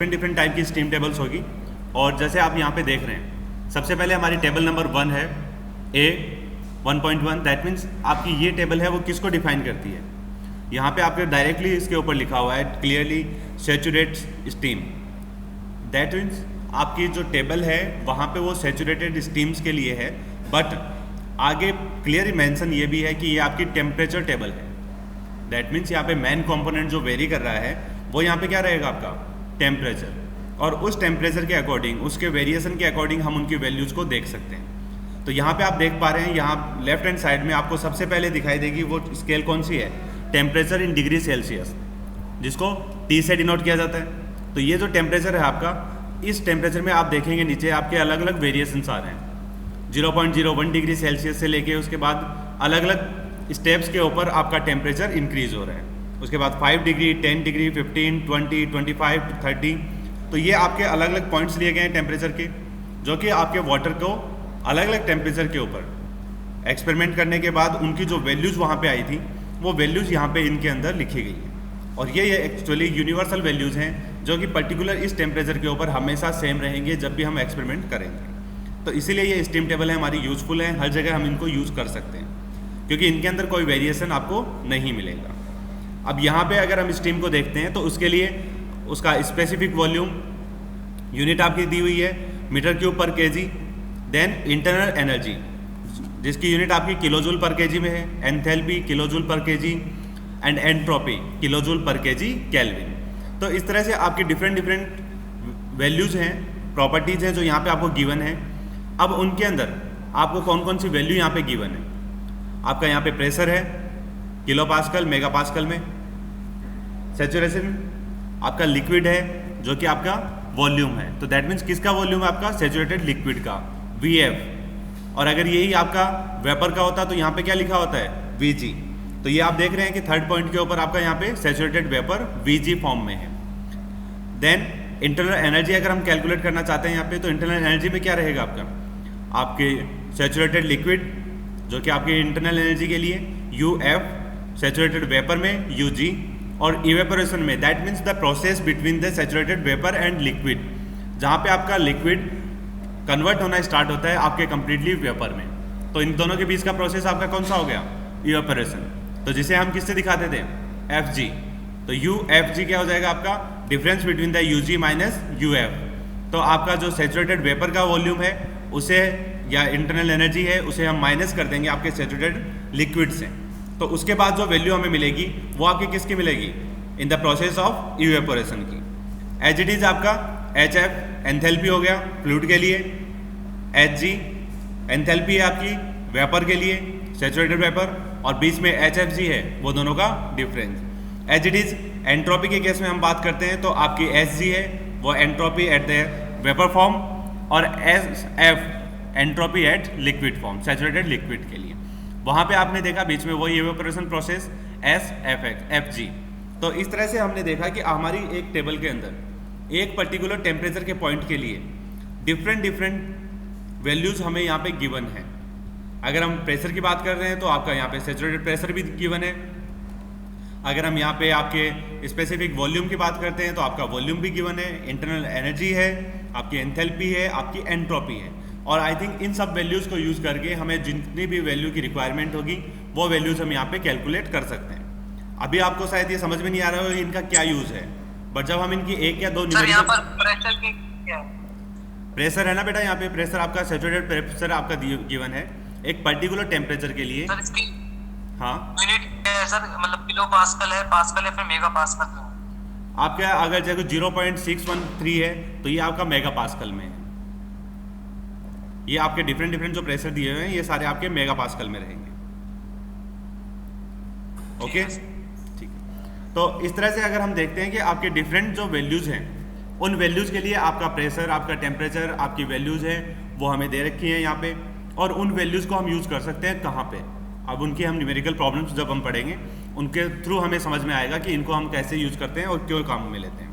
Different type की steam tables होगी। और जैसे आप यहाँ पे देख रहे हैं, सबसे पहले हमारी टेबल नंबर 1 है A 1.1। दैट मीन्स आपकी ये टेबल है वो किसको डिफाइन करती है। यहाँ पे आपके डायरेक्टली इसके ऊपर लिखा हुआ है clearly saturate steam. That means आपकी जो टेबल है वहाँ पे वो सैचुरेटेड स्टीम्स के लिए है, बट आगे क्लियर मेंशन ये भी है कि ये आपकी टेम्परेचर टेबल है। दैट मीन्स यहाँ पे मेन कंपोनेंट जो वेरी कर रहा है वो यहाँ पे क्या रहेगा, आपका टेम्परेचर। और उस टेम्परेचर के अकॉर्डिंग, उसके वेरिएशन के अकॉर्डिंग हम उनकी वैल्यूज़ को देख सकते हैं। तो यहाँ पे आप देख पा रहे हैं, यहाँ लेफ्ट हैंड साइड में आपको सबसे पहले दिखाई देगी वो स्केल कौन सी है, टेम्परेचर इन डिग्री सेल्सियस, जिसको T से डिनोट किया जाता है। तो ये जो टेम्परेचर है आपका, इस टेम्परेचर में आप देखेंगे नीचे आपके अलग अलग वेरिएशंस आ रहे हैं। 0.01 डिग्री सेल्सियस से लेके उसके बाद अलग अलग स्टेप्स के ऊपर आपका टेम्परेचर इंक्रीज हो रहा है। उसके बाद 5 डिग्री, 10 डिग्री, 15, 20, 25, 30। तो ये आपके अलग अलग पॉइंट्स लिए गए हैं टेम्परेचर के, जो कि आपके वाटर को अलग अलग टेम्परेचर के ऊपर एक्सपेरिमेंट करने के बाद उनकी जो वैल्यूज़ वहाँ पे आई थी वो वैल्यूज़ यहाँ पे इनके अंदर लिखी गई है। और ये एक्चुअली यूनिवर्सल वैल्यूज़ हैं जो कि पर्टिकुलर इस टेम्परेचर के ऊपर हमेशा सेम रहेंगे जब भी हम एक्सपेरिमेंट करेंगे। तो इसीलिए ये स्टीम टेबल है हमारी यूज़फुल है, हर जगह हम इनको यूज़ कर सकते हैं क्योंकि इनके अंदर कोई वेरिएशन आपको नहीं मिलेगा। अब यहाँ पे अगर हम स्टीम को देखते हैं तो उसके लिए उसका स्पेसिफिक वॉल्यूम यूनिट आपकी दी हुई है मीटर क्यूब पर केजी। देन इंटरनल एनर्जी जिसकी यूनिट आपकी किलोजूल पर केजी में है, एंथैल्पी किलोजूल पर केजी, एंड एंट्रोपी किलोजूल पर केजी केल्विन। तो इस तरह से आपकी डिफरेंट वैल्यूज़ हैं, प्रॉपर्टीज़ हैं जो यहाँ पे आपको गिवन है। अब उनके अंदर आपको कौन कौन सी वैल्यू यहाँ पे गिवन है। आपका यहाँ पे प्रेशर है किलो पास्कल मेगा पास्कल में, सैचुरेशन आपका लिक्विड है जो कि आपका वॉल्यूम है। तो दैट मीन्स किसका वॉल्यूम है, आपका सैचुरेटेड लिक्विड का VF। और अगर यही आपका वेपर का होता तो यहाँ पे क्या लिखा होता है, VG। तो ये आप देख रहे हैं कि थर्ड पॉइंट के ऊपर आपका यहाँ पे सैचुरेटेड वेपर VG फॉर्म में है। देन इंटरनल एनर्जी अगर हम कैलकुलेट करना चाहते हैं यहाँ पे, तो इंटरनल एनर्जी में क्या रहेगा आपका, आपके सैचुरेटेड लिक्विड जो कि आपकी इंटरनल एनर्जी के लिए UF, सैचुरेटेड वेपर में UG, और इवेपोरेशन में that means the process between the saturated vapour and liquid, जहाँ पे आपका लिक्विड कन्वर्ट होना स्टार्ट होता है आपके कंप्लीटली वेपर में। तो इन दोनों के बीच का प्रोसेस आपका कौन सा हो गया, इवेपोरेशन। तो जिसे हम किससे दिखाते थे, FG। तो UFG क्या हो जाएगा आपका, difference between the UG minus UF। तो आपका जो सैचुरेटेड वेपर का वॉल्यूम है उसे, या इंटरनल एनर्जी है, उसे हम माइनस कर देंगे आपके सैचुरेटेड लिक्विड से। तो उसके बाद जो वैल्यू हमें मिलेगी वो आपकी किसकी मिलेगी, in the process of evaporation की। एज इट इज आपका HF एंथैल्पी हो गया फ्लूइड के लिए, HG एंथैल्पी है आपकी वेपर के लिए, सैचुरेटेड वेपर, और बीच में HFG है, वो दोनों का difference. As it is entropy के केस में हम बात करते हैं तो आपकी SG है वो entropy at the vapour form, और SF entropy at liquid form, saturated liquid के लिए। वहाँ पे आपने देखा बीच में वही इवेपोरेशन प्रोसेस SFG। तो इस तरह से हमने देखा कि हमारी एक टेबल के अंदर एक पर्टिकुलर टेम्परेचर के पॉइंट के लिए डिफरेंट वैल्यूज़ हमें यहाँ पे गिवन है। अगर हम प्रेशर की बात कर रहे हैं तो आपका यहाँ पे सैचुरेटेड प्रेशर भी गिवन है। अगर हम यहाँ पे आपके स्पेसिफिक वॉल्यूम की बात करते हैं तो आपका वॉल्यूम भी गिवन है, इंटरनल एनर्जी है, आपकी एंथैल्पी है, आपकी एंट्रोपी है। और आई थिंक इन सब वैल्यूज़ को यूज़ करके हमें जितनी भी वैल्यू की रिक्वायरमेंट होगी वो वैल्यूज़ हम यहाँ पे कैलकुलेट कर सकते हैं। अभी आपको शायद ये समझ में नहीं आ रहा हो इनका क्या यूज़ है, बट जब हम इनकी एक या दो प्रेशर है ना बेटा, यहाँ पे प्रेशर आपका सैचुरेटेड प्रेशर आपका गिवन है एक पर्टिकुलर टेम्परेचर के लिए। हाँ यूनिट है सर, मतलब किलो पास्कल है, पास्कल है, फिर मेगा पास्कल है। आपका अगर जैसे 0.613 है तो ये आपका मेगा पास्कल में है। ये आपके डिफरेंट जो प्रेशर दिए हुए हैं ये सारे आपके मेगा पास्कल में रहेंगे। ओके ठीक है। तो इस तरह से अगर हम देखते हैं कि आपके डिफरेंट जो वैल्यूज़ हैं उन वैल्यूज़ के लिए आपका प्रेशर, आपका टेम्परेचर, आपकी वैल्यूज़ है वो हमें दे रखी हैं यहाँ पे, और उन वैल्यूज़ को हम यूज़ कर सकते हैं कहाँ पे। अब उनकी हम न्यूमेरिकल प्रॉब्लम्स जब हम पढ़ेंगे उनके थ्रू हमें समझ में आएगा कि इनको हम कैसे यूज़ करते हैं और क्यों काम में लेते हैं।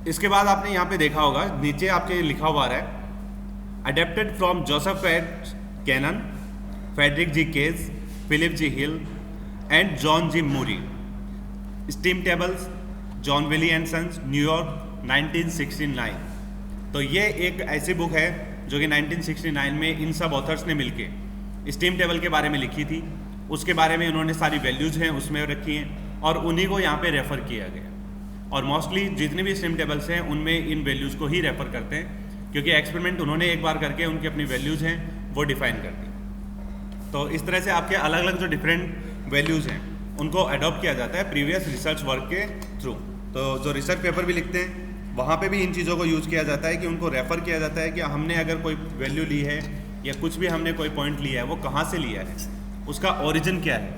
इसके बाद आपने यहाँ पे देखा होगा नीचे आपके लिखा हुआ रहा है adapted from Joseph F. Cannon, Frederick G. Case, Philip G. Hill, and John G. Murray. Steam tables, John Wiley and Sons, New York, 1969। तो ये एक ऐसी बुक है जो कि 1969 में इन सब ऑथर्स ने मिलके स्टीम टेबल के बारे में लिखी थी। उसके बारे में उन्होंने सारी वैल्यूज़ हैं उसमें रखी हैं और उन्हीं को यहाँ पे रेफ़र किया गया। और मोस्टली जितने भी स्टीम टेबल्स हैं उनमें इन वैल्यूज़ को ही रेफ़र करते हैं, क्योंकि एक्सपेरिमेंट उन्होंने एक बार करके उनकी अपनी वैल्यूज़ हैं वो डिफ़ाइन कर दी। तो इस तरह से आपके अलग अलग जो डिफरेंट वैल्यूज़ हैं उनको अडॉप्ट किया जाता है प्रीवियस रिसर्च वर्क के थ्रू। तो जो रिसर्च पेपर भी लिखते हैं वहाँ पे भी इन चीज़ों को यूज़ किया जाता है कि उनको रेफ़र किया जाता है कि हमने अगर कोई वैल्यू ली है या कुछ भी हमने कोई पॉइंट लिया है वो कहाँ से लिया है, उसका ओरिजिन क्या है।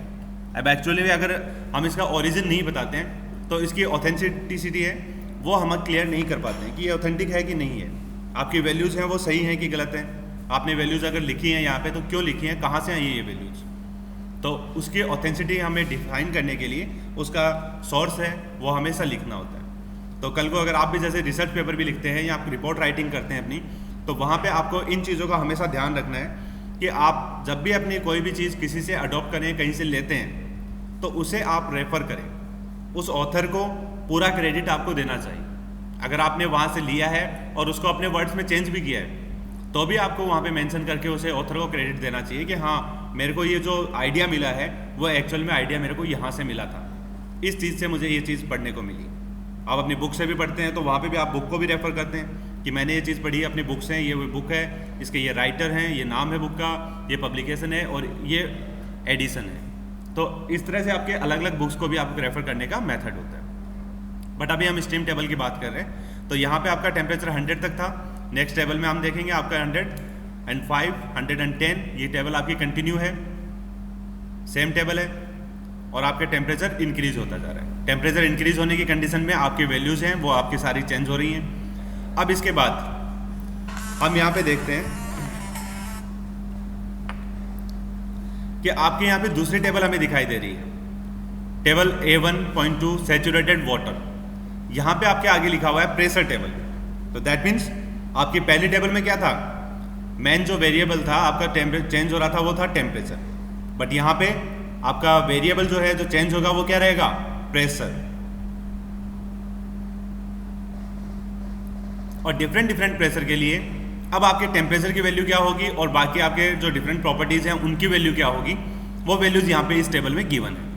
अब एक्चुअली अगर हम इसका ओरिजिन नहीं बताते हैं तो इसकी ऑथेंटिसिटी है वो हम क्लियर नहीं कर पाते हैं कि ये ऑथेंटिक है कि नहीं है, आपकी वैल्यूज़ हैं वो सही हैं कि गलत हैं। आपने वैल्यूज़ अगर लिखी हैं यहाँ पे तो क्यों लिखी हैं, कहाँ से आई ये वैल्यूज़। तो उसकी ऑथेंटिसिटी हमें डिफाइन करने के लिए उसका सोर्स है वो हमेशा लिखना होता है। तो कल को अगर आप भी जैसे रिसर्च पेपर भी लिखते हैं या आप रिपोर्ट राइटिंग करते हैं अपनी, तो वहाँ पे आपको इन चीज़ों का हमेशा ध्यान रखना है कि आप जब भी अपनी कोई भी चीज़ किसी से अडॉप्ट करें, कहीं से लेते हैं, तो उसे आप रेफ़र करें, उस ऑथर को पूरा क्रेडिट आपको देना चाहिए। अगर आपने वहाँ से लिया है और उसको अपने वर्ड्स में चेंज भी किया है तो भी आपको वहाँ पे मेंशन करके उसे ऑथर को क्रेडिट देना चाहिए कि हाँ मेरे को ये जो आइडिया मिला है वो एक्चुअल में आइडिया मेरे को यहाँ से मिला था, इस चीज़ से मुझे ये चीज़ पढ़ने को मिली। आप अपनी बुक से भी पढ़ते हैं तो वहाँ पे भी आप बुक को भी रेफ़र करते हैं कि मैंने ये चीज़ पढ़ी है, अपनी बुक से, ये बुक है, इसके ये राइटर हैं, ये नाम है बुक का, ये पब्लिकेशन है और ये एडिशन है। तो इस तरह से आपके अलग अलग बुक्स को भी आपको रेफ़र करने का मेथड होता है। बट अभी हम स्टीम टेबल की बात कर रहे हैं, तो यहाँ पे आपका टेम्परेचर 100 तक था। नेक्स्ट टेबल में हम देखेंगे आपका 105, 110, ये टेबल आपकी कंटिन्यू है, सेम टेबल है और आपके टेम्परेचर इंक्रीज होता जा रहा है। टेम्परेचर इंक्रीज होने की कंडीशन में आपकी वैल्यूज़ हैं वो आपकी सारी चेंज हो रही हैं। अब इसके बाद हम यहाँ पे देखते हैं कि आपके यहाँ पे दूसरी टेबल हमें दिखाई दे रही है, टेबल A1.2 सैचुरेटेड वाटर। यहाँ पे आपके आगे लिखा हुआ है प्रेशर टेबल। तो दैट मीन्स आपकी पहली टेबल में क्या था, मेन जो वेरिएबल था आपका टेम्परेचर चेंज हो रहा था वो था टेम्परेचर, बट यहाँ पे आपका वेरिएबल जो है जो चेंज होगा वो क्या रहेगा, प्रेशर। और डिफरेंट प्रेशर के लिए अब आपके टेम्परेचर की वैल्यू क्या होगी और बाकी आपके जो डिफरेंट प्रॉपर्टीज हैं उनकी वैल्यू क्या होगी, वो वैल्यूज यहाँ पे इस टेबल में गिवन है।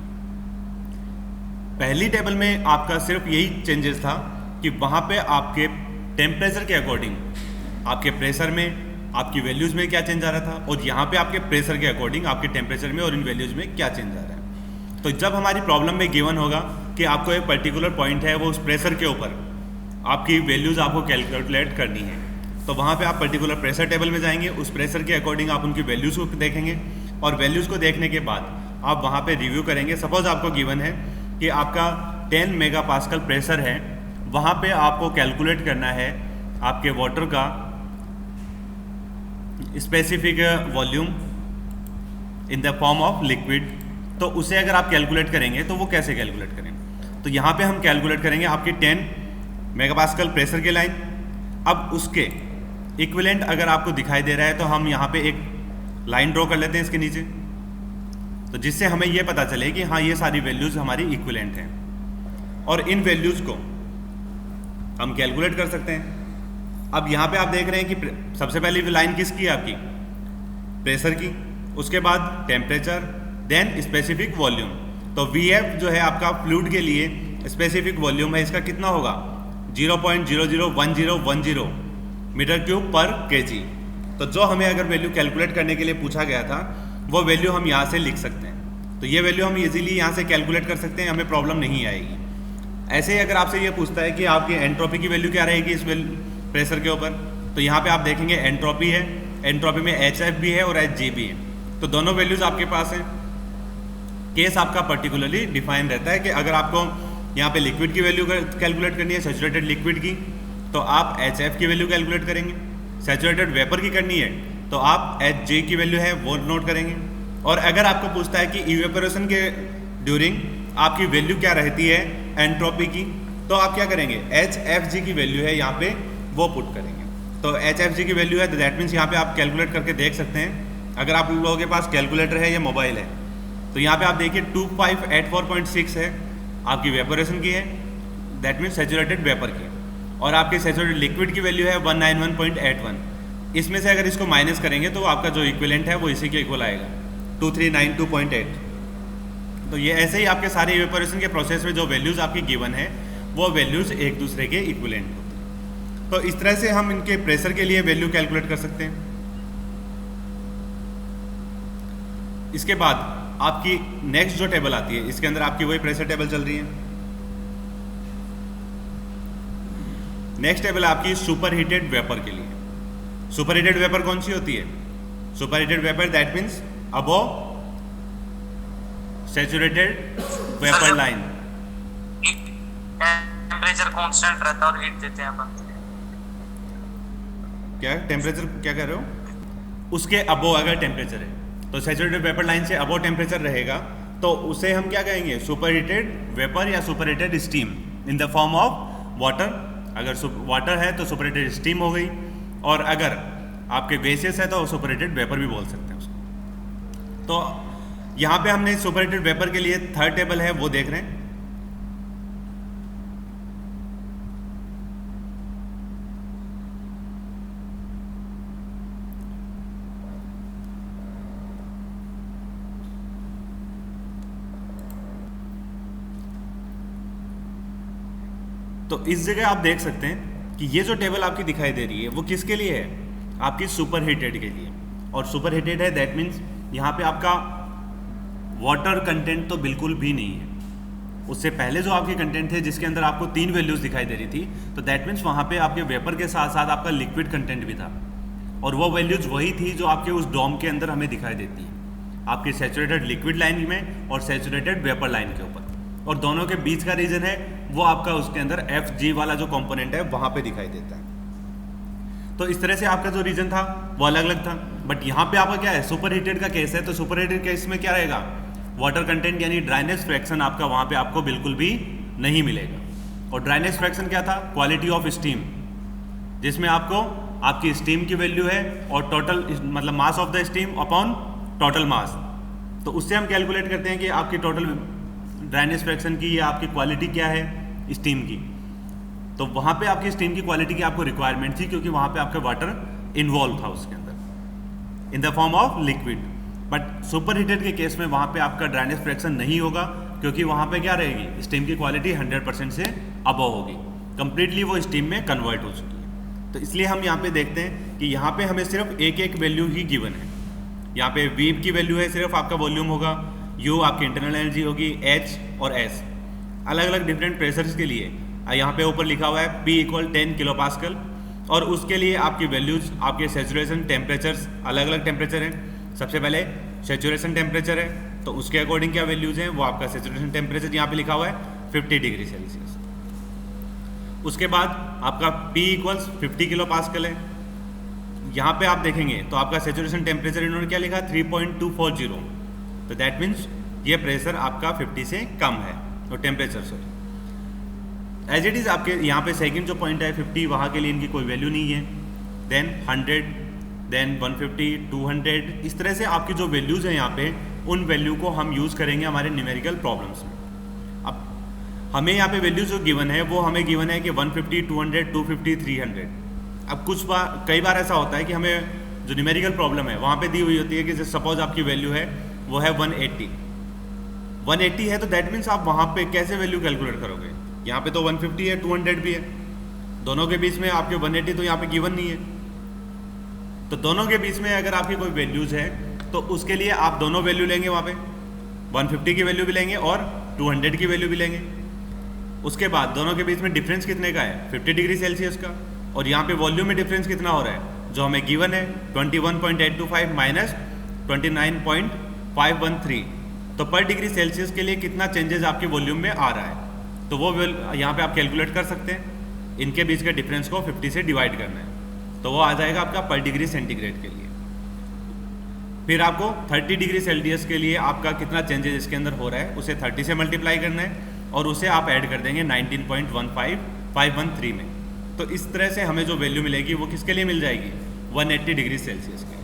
पहली टेबल में आपका सिर्फ यही चेंजेस था कि वहाँ पे आपके टेम्परेचर के अकॉर्डिंग आपके प्रेशर में आपकी वैल्यूज में क्या चेंज आ रहा था और यहाँ पे आपके प्रेशर के अकॉर्डिंग आपके टेम्परेचर में और इन वैल्यूज में क्या चेंज आ रहा है। तो जब हमारी प्रॉब्लम में गिवन होगा कि आपको एक पर्टिकुलर पॉइंट है वो उस प्रेशर के ऊपर आपकी वैल्यूज आपको कैलकुलेट करनी है, तो वहाँ पे आप पर्टिकुलर प्रेशर टेबल में जाएंगे, उस प्रेशर के अकॉर्डिंग आप उनकी वैल्यूज़ को देखेंगे और वैल्यूज़ को देखने के बाद आप वहाँ पे रिव्यू करेंगे। सपोज आपको गिवन है कि आपका 10 मेगापास्कल प्रेशर है, वहाँ पे आपको कैलकुलेट करना है आपके वाटर का specific volume in the form of liquid. तो उसे अगर आप कैलकुलेट करेंगे तो वो कैसे कैलकुलेट करेंगे, तो यहाँ पे हम कैलकुलेट करेंगे आपकी 10 मेगापास्कल प्रेशर की लाइन। अब उसके इक्विवेलेंट अगर आपको दिखाई दे रहा है तो हम यहाँ पे एक लाइन ड्रॉ कर लेते हैं इसके नीचे, तो जिससे हमें ये पता चले कि हाँ ये सारी वैल्यूज़ हमारी इक्विवेलेंट हैं और इन वैल्यूज़ को हम कैलकुलेट कर सकते हैं। अब यहाँ पे आप देख रहे हैं कि सबसे पहली लाइन किसकी है, आपकी प्रेशर की, उसके बाद टेम्परेचर, देन स्पेसिफिक वॉल्यूम। तो VF जो है आपका फ्लूइड के लिए स्पेसिफिक वॉल्यूम है, इसका कितना होगा 0.001010 मीटर क्यूब पर केजी। तो जो हमें अगर वैल्यू कैलकुलेट करने के लिए पूछा गया था वो वैल्यू हम यहाँ से लिख सकते हैं। तो ये वैल्यू हम इजीली यहाँ से कैलकुलेट कर सकते हैं, हमें प्रॉब्लम नहीं आएगी। ऐसे ही अगर आपसे ये पूछता है कि आपकी एंट्रोपी की वैल्यू क्या रहेगी इस प्रेशर के ऊपर, तो यहाँ पे आप देखेंगे एंट्रोपी है, एंट्रोपी में HF भी है और HG भी है, तो दोनों वैल्यूज आपके पास हैं। केस आपका पर्टिकुलरली डिफाइन रहता है कि अगर आपको यहाँ पे लिक्विड की वैल्यू कैलकुलेट करनी है, सैचुरेटेड लिक्विड की, तो आप HF की वैल्यू कैलकुलेट करेंगे। सैचुरेटेड वेपर की करनी है तो आप HJ की वैल्यू है वो नोट करेंगे। और अगर आपको पूछता है कि इवेपोरेशन के ड्यूरिंग आपकी वैल्यू क्या रहती है एंट्रोपी की, तो आप क्या करेंगे, HFG की वैल्यू है यहाँ पे वो पुट करेंगे। तो HFG की वैल्यू है तो दैट मीन्स यहाँ पे आप कैलकुलेट करके देख सकते हैं। अगर आप लोगों के पास कैलकुलेटर है या मोबाइल है तो यहाँ पे आप देखिए 2584.6 है आपकी वेपोरेशन की है, दैट मीन्स सैचुरेटेड वेपर की। और आपके सैचुरेटेड लिक्विड की वैल्यू है 191.81। इसमें से अगर इसको माइनस करेंगे तो आपका जो इक्विवेलेंट है वो इसी के इक्वल आएगा 2392.8। तो ये ऐसे ही आपके सारे इवेपोरेशन के प्रोसेस में जो वैल्यूज़ आपकी गिवन है वो वैल्यूज़ एक दूसरे के इक्विवेलेंट होते हैं। तो इस तरह से हम इनके प्रेशर के लिए वैल्यू कैलकुलेट कर सकते हैं। इसके बाद आपकी नेक्स्ट जो टेबल आती है, इसके अंदर आपकी वही प्रेशर टेबल चल रही है। नेक्स्ट टेबल आपकी सुपर हीटेड वेपर के लिए। सुपर हीटेड वेपर कौन सी होती है? Super heated vapour that means above saturated vapour line. Temperature constant रहता है और हीट देते हैं अपन। क्या टेम्परेचर क्या कह रहे हो? उसके अबव अगर टेम्परेचर है तो सैचुरेटेड वेपर लाइन से अबव टेम्परेचर रहेगा तो उसे हम क्या कहेंगे? सुपर हीटेड वेपर या super heated steam in the form of water. अगर वाटर है तो सुपर हीटेड स्टीम हो गई, और अगर आपके बेसिस है तो सुपर हीटेड वेपर भी बोल सकते हैं उसको। तो यहाँ पे हमने सुपर हीटेड वेपर के लिए थर्ड टेबल है वो देख रहे हैं। तो इस जगह आप देख सकते हैं कि ये जो टेबल आपकी दिखाई दे रही है वो किसके लिए है? आपकी सुपर हीटेड के लिए। और सुपर हीटेड है दैट मीन्स यहाँ पे आपका वाटर कंटेंट तो बिल्कुल भी नहीं है। उससे पहले जो आपके कंटेंट थे जिसके अंदर आपको 3 वैल्यूज दिखाई दे रही थी, तो दैट मीन्स वहाँ पे आपके वेपर के साथ साथ आपका लिक्विड कंटेंट भी था, और वो वैल्यूज वही थी जो आपके उस डोम के अंदर हमें दिखाई देती है, आपके सैचुरेटेड लिक्विड लाइन में और सैचुरेटेड वेपर लाइन के ऊपर। और दोनों के बीच का रीजन है वो आपका उसके अंदर Fg वाला जो कंपोनेंट है वहाँ पे दिखाई देता है। तो इस तरह से आपका जो रीजन था वो अलग अलग था। बट यहाँ पे आपका क्या है? सुपर हीटेड का केस है, तो सुपर हीटेड केस में क्या रहेगा? वाटर कंटेंट यानी ड्राइनेस फ्रैक्शन आपका वहाँ पे आपको बिल्कुल भी नहीं मिलेगा। और ड्राइनेस फ्रैक्शन क्या था? क्वालिटी ऑफ स्टीम, जिसमें आपको आपकी स्टीम की वैल्यू है और टोटल मतलब mass of the steam upon total mass. तो उससे हम कैलकुलेट करते हैं कि आपकी टोटल ड्राइनेस फ्रैक्शन की या आपकी क्वालिटी क्या है स्टीम की। तो वहाँ पे आपकी स्टीम की क्वालिटी की आपको रिक्वायरमेंट थी, क्योंकि वहाँ पे आपका वाटर इन्वॉल्व था उसके अंदर in the form of liquid. But super heated के केस में वहाँ पे आपका ड्राइनेस फ्रैक्शन नहीं होगा, क्योंकि वहाँ पे क्या रहेगी? स्टीम की क्वालिटी 100% से अबव होगी, कंप्लीटली वो स्टीम में कन्वर्ट हो चुकी है। तो इसलिए हम यहाँ पे देखते हैं कि यहाँ पे हमें सिर्फ एक वैल्यू ही गिवन है। यहाँ पे V की वैल्यू है सिर्फ आपका वॉल्यूम होगा, U आपकी इंटरनल एनर्जी होगी, H और S अलग अलग डिफरेंट प्रेशर्स के लिए यहाँ पे ऊपर लिखा हुआ है P = 10 किलो पास्कल, और उसके लिए आपकी वैल्यूज आपके सैचुरेशन टेम्परेचर्स अलग अलग टेम्परेचर हैं। सबसे पहले सैचुरेशन टेम्परेचर है, तो उसके अकॉर्डिंग क्या वैल्यूज हैं? वो आपका सैचुरेशन टेम्परेचर यहाँ पे लिखा हुआ है 50 डिग्री सेल्सियस। उसके बाद आपका P = 50 किलो पास्कल है। यहाँ पे आप देखेंगे तो आपका सैचुरेशन टेम्परेचर इन्होंने क्या लिखा? 3.240। तो दैट मीन्स ये प्रेशर आपका 50 से कम है, और temperature sorry as it is आपके यहाँ पे सेकंड जो पॉइंट है 50, वहाँ के लिए इनकी कोई वैल्यू नहीं है। देन 100, देन 150, 200, इस तरह से आपकी जो वैल्यूज़ हैं यहाँ पे उन वैल्यू को हम यूज़ करेंगे हमारे न्यूमेरिकल प्रॉब्लम्स में। अब हमें यहाँ पे वैल्यू जो गिवन है वो हमें गिवन है कि 150, 200, 250, 300। अब कई बार ऐसा होता है कि हमें जो न्यूमेरिकल प्रॉब्लम है वहाँ पे दी हुई होती है कि सपोज आपकी वैल्यू है वो है 180 है, तो दैट मीन्स आप वहाँ पे कैसे वैल्यू कैलकुलेट करोगे? यहाँ पे तो 150 है, 200 भी है, दोनों के बीच में आपके 180 तो यहाँ पे गिवन नहीं है। तो दोनों के बीच में अगर आपकी कोई वैल्यूज है तो उसके लिए आप दोनों वैल्यू लेंगे, वहाँ पे 150 की वैल्यू भी लेंगे और 200 की वैल्यू भी लेंगे। उसके बाद दोनों के बीच में डिफरेंस कितने का है? 50 डिग्री सेल्सियस का। और यहाँ पे वॉल्यूम में डिफरेंस कितना हो रहा है? जो हमें गिवन है 21.825 माइनस 29.513। तो पर डिग्री सेल्सियस के लिए कितना चेंजेस आपके वॉल्यूम में आ रहा है, तो वो यहाँ पे आप कैलकुलेट कर सकते हैं। इनके बीच के डिफरेंस को 50 से डिवाइड करना है, तो वो आ जाएगा आपका पर डिग्री सेंटीग्रेड के लिए। फिर आपको 30 डिग्री सेल्सियस के लिए आपका कितना चेंजेस इसके अंदर हो रहा है उसे 30 से मल्टीप्लाई करना है, और उसे आप ऐड कर देंगे 19.15513 में। तो इस तरह से हमें जो वैल्यू मिलेगी वो किसके लिए मिल जाएगी? 180 डिग्री सेल्सियस के लिए।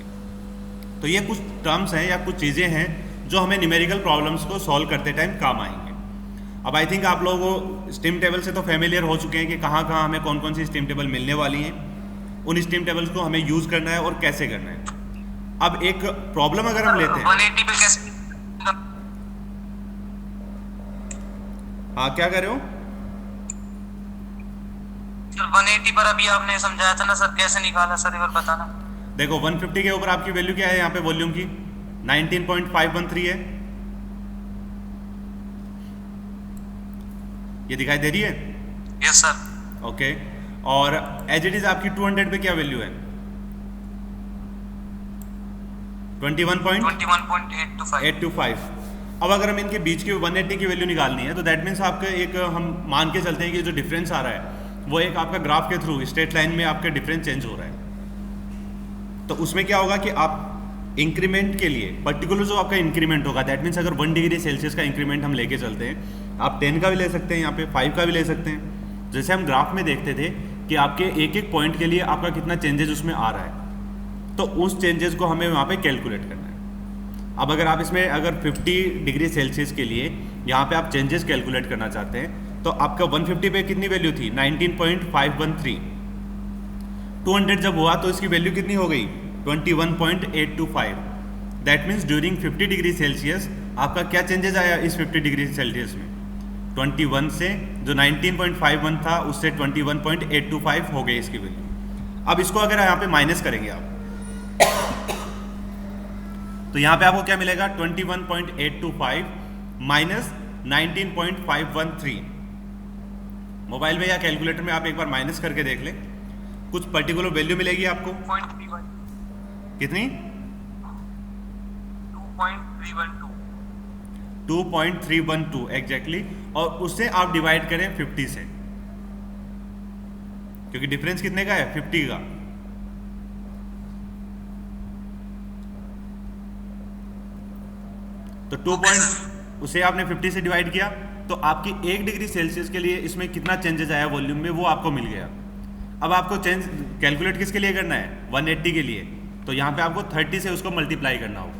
तो ये कुछ टर्म्स हैं या कुछ चीज़ें हैं जो हमें न्यूमेरिकल प्रॉब्लम्स को सॉल्व करते टाइम काम आएंगे। अब आई थिंक आप लोगों को स्टीम टेबल से तो फेमिलियर हो चुके हैं कि कहाँ कहाँ हमें कौन कौन सी स्टीम टेबल मिलने वाली हैं, उन स्टीम टेबल्स को हमें यूज़ करना है और कैसे करना है। अब एक प्रॉब्लम अगर हम लेते हैं, 180 पे कैसे? हाँ क्या कर रहे हो? सर 180 पर अभी आपने समझाया था ना सर, कैसे निकाला सर, एक बार बताना। देखो 150 के ऊपर आपकी वैल्यू क्या है यहाँ पे वॉल्यूम की? 19.513 है, ये दिखाई दे रही है? Yes sir. ओके, और एज इट इज आपकी 200 पे क्या वैल्यू है? 21.825। अब अगर हम इनके बीच की 180 की वैल्यू निकालनी है तो दैट मीन्स आपका एक हम मान के चलते हैं कि जो डिफरेंस आ रहा है वो एक आपका ग्राफ के थ्रू स्ट्रेट लाइन में आपका डिफरेंस चेंज हो रहा है। तो उसमें क्या होगा कि आप इंक्रीमेंट के लिए पर्टिकुलर जो आपका इंक्रीमेंट होगा, दैट मीन्स अगर 1 डिग्री सेल्सियस का इंक्रीमेंट हम लेके चलते हैं, आप 10 का भी ले सकते हैं, यहाँ पे 5 का भी ले सकते हैं। जैसे हम ग्राफ में देखते थे कि आपके एक एक पॉइंट के लिए आपका कितना चेंजेस उसमें आ रहा है, तो उस चेंजेस को हमें वहाँ पे कैलकुलेट करना है। अब अगर आप इसमें अगर 50 डिग्री सेल्सियस के लिए यहाँ पे आप चेंजेस कैलकुलेट करना चाहते हैं तो आपका 150 पे कितनी वैल्यू थी? 19.513। 200 जब हुआ तो इसकी वैल्यू कितनी हो गई? 21.825। That means during 50 degree Celsius आपका क्या चेंजेस आया इस 50 डिग्री सेल्सियस में? 21 से जो 19.51 था उससे 21.825 हो गई इसकी वैल्यू। अब इसको अगर यहाँ पे माइनस करेंगे आप तो यहाँ पे आपको क्या मिलेगा? 21.825 माइनस 19.513। मोबाइल में या कैलकुलेटर में आप एक बार माइनस करके देख लें, कुछ पर्टिकुलर वैल्यू मिलेगी आपको। 2.312। कितनी? 2.312। 2.312 एग्जैक्टली। और उससे आप डिवाइड करें 50 से, क्योंकि डिफरेंस कितने का है? 50 का। तो 2 पॉइंट उसे आपने 50 से डिवाइड किया तो आपकी 1 डिग्री सेल्सियस के लिए इसमें कितना चेंजेस आया वॉल्यूम में वो आपको मिल गया। अब आपको चेंज कैलकुलेट किसके लिए करना है? 180 के लिए। तो यहाँ पे आपको 30 से उसको मल्टीप्लाई करना होगा।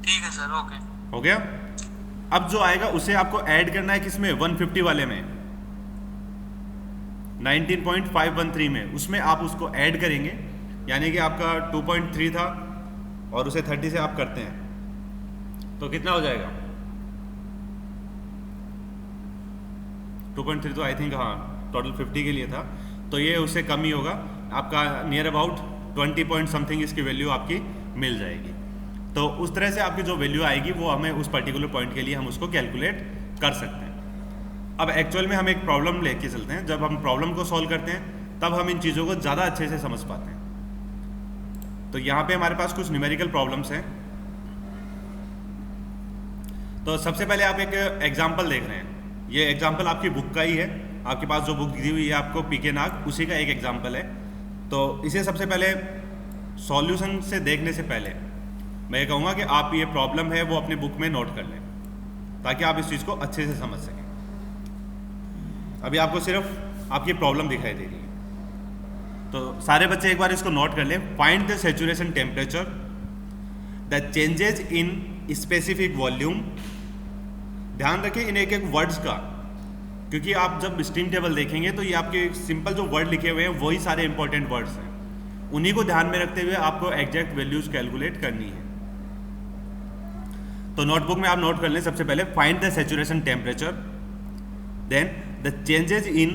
ठीक है सर, ओके। हो गया? अब जो आएगा उसे आपको ऐड करना है किसमें? 150 वाले में, 19.513 में। उसमें आप उसको ऐड करेंगे, यानी कि आपका 2.3 था और उसे 30 से आप करते हैं तो कितना हो जाएगा? 2.3 तो आई थिंक हाँ टोटल 50 के लिए था, तो ये उससे कम ही होगा आपका, नियर अबाउट 20 पॉइंट समथिंग इसकी वैल्यू आपकी मिल जाएगी। तो उस तरह से आपकी जो वैल्यू आएगी वो हमें उस पर्टिकुलर पॉइंट के लिए हम उसको कैलकुलेट कर सकते हैं। अब एक्चुअल में हम एक प्रॉब्लम लेके चलते हैं, जब हम प्रॉब्लम को सॉल्व करते हैं तब हम इन चीज़ों को ज़्यादा अच्छे से समझ पाते हैं। तो यहाँ पे हमारे पास कुछ न्यूमेरिकल प्रॉब्लम्स हैं। तो सबसे पहले आप एक एग्जाम्पल देख रहे हैं, ये एग्जाम्पल आपकी बुक का ही है, आपके पास जो बुक दी हुई है आपको पीके नाग, उसी का एक एग्जाम्पल है। तो इसे सबसे पहले सॉल्यूशन से देखने से पहले मैं ये कहूँगा कि आप ये प्रॉब्लम है वो अपने बुक में नोट कर लें ताकि आप इस चीज़ को अच्छे से समझ सकें। अभी आपको सिर्फ आपकी प्रॉब्लम दिखाई दे रही है, तो सारे बच्चे एक बार इसको नोट कर लें। Find the saturation temperature the changes in specific volume. ध्यान रखें इन एक एक वर्ड्स का, क्योंकि आप जब स्टीम टेबल देखेंगे तो ये आपके सिंपल जो वर्ड लिखे हुए हैं वही सारे इंपॉर्टेंट वर्ड्स हैं, उन्हीं को ध्यान में रखते हुए आपको एग्जैक्ट वैल्यूज कैलकुलेट करनी है। तो नोटबुक में आप नोट कर लें सबसे पहले find the saturation temperature, then the changes in